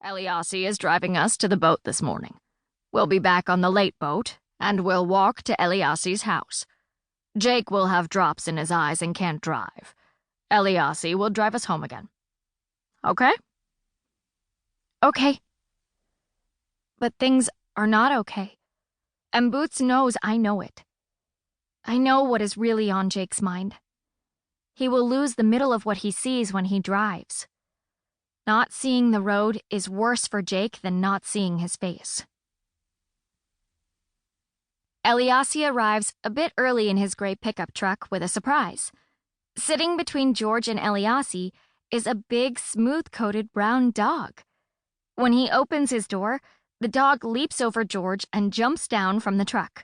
Eliassi is driving us to the boat this morning. We'll be back on the late boat, and we'll walk to Eliassi's house. Jake will have drops in his eyes and can't drive. Eliassi will drive us home again. Okay? Okay. But things are not okay. And Boots knows I know it. I know what is really on Jake's mind. He will lose the middle of what he sees when he drives. Not seeing the road is worse for Jake than not seeing his face. Eliassi arrives a bit early in his gray pickup truck with a surprise. Sitting between George and Eliassi is a big, smooth-coated brown dog. When he opens his door, the dog leaps over George and jumps down from the truck.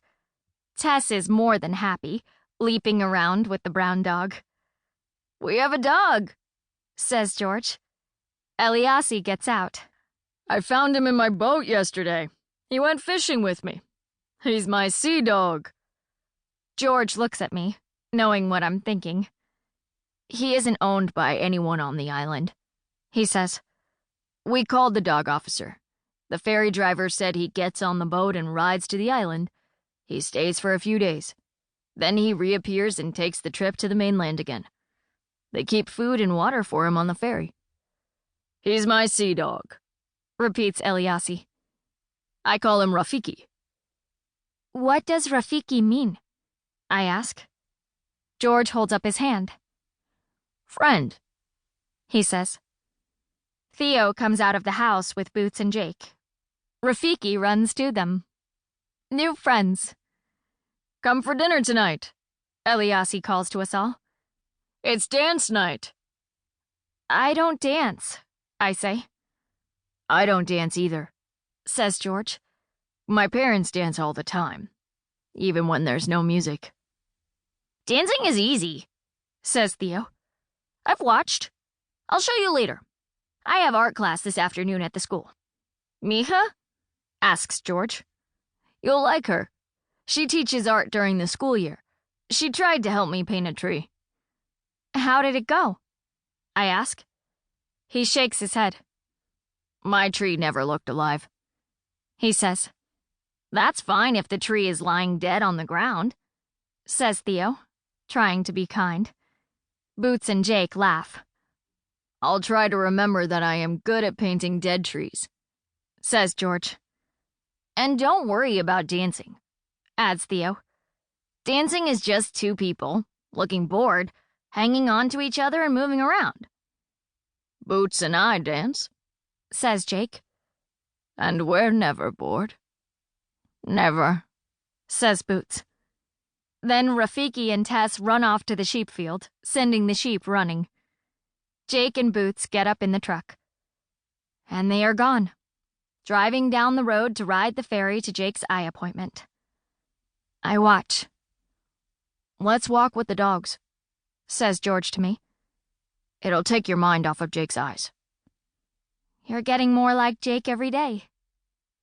Tess is more than happy, leaping around with the brown dog. "We have a dog," says George. Eliassi gets out. "I found him in my boat yesterday. He went fishing with me. He's my sea dog." George looks at me, knowing what I'm thinking. "He isn't owned by anyone on the island," he says. "We called the dog officer. The ferry driver said he gets on the boat and rides to the island. He stays for a few days. Then he reappears and takes the trip to the mainland again. They keep food and water for him on the ferry. He's my sea dog," repeats Eliassi. "I call him Rafiki." What does Rafiki mean? I ask. George holds up his hand. "Friend," he says. Theo comes out of the house with Boots and Jake. Rafiki runs to them. New friends. "Come for dinner tonight," Eliassi calls to us all. "It's dance night." "I don't dance," I say. "I don't dance either," says George. "My parents dance all the time, even when there's no music." "Dancing is easy," says Theo. "I've watched. I'll show you later. I have art class this afternoon at the school." "Mija?" asks George. "You'll like her. She teaches art during the school year. She tried to help me paint a tree." "How did it go?" I ask. He shakes his head. "My tree never looked alive," he says. "That's fine if the tree is lying dead on the ground," says Theo, trying to be kind. Boots and Jake laugh. "I'll try to remember that I am good at painting dead trees," says George. "And don't worry about dancing," adds Theo. "Dancing is just two people, looking bored, hanging on to each other and moving around." "Boots and I dance," says Jake. "And we're never bored." "Never," says Boots. Then Rafiki and Tess run off to the sheep field, sending the sheep running. Jake and Boots get up in the truck. And they are gone, driving down the road to ride the ferry to Jake's eye appointment. I watch. "Let's walk with the dogs," says George to me. "It'll take your mind off of Jake's eyes." You're getting more like Jake every day.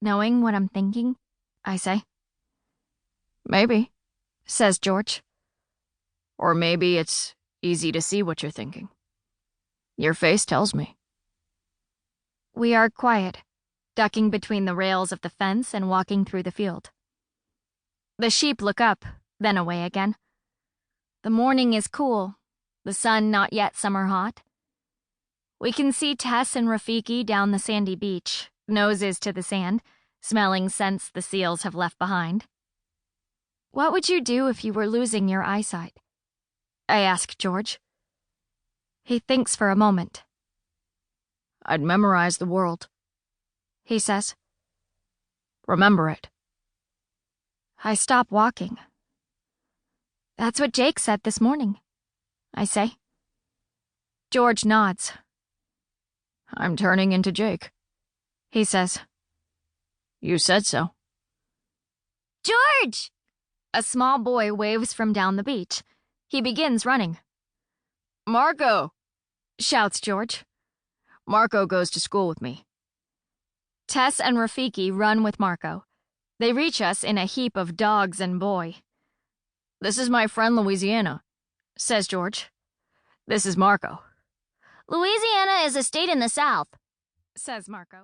Knowing what I'm thinking, I say. "Maybe," says George. "Or maybe it's easy to see what you're thinking. Your face tells me." We are quiet, ducking between the rails of the fence and walking through the field. The sheep look up, then away again. The morning is cool, the sun not yet summer hot. We can see Tess and Rafiki down the sandy beach, noses to the sand, smelling scents the seals have left behind. What would you do if you were losing your eyesight? I ask George. He thinks for a moment. "I'd memorize the world," he says. "Remember it." I stop walking. That's what Jake said this morning, I say. George nods. "I'm turning into Jake," he says. "You said so." "George!" A small boy waves from down the beach. He begins running. "Marco!" shouts George. "Marco goes to school with me." Tess and Rafiki run with Marco. They reach us in a heap of dogs and boy. "This is my friend Louisiana," says George. "This is Marco." "Louisiana is a state in the South," says Marco.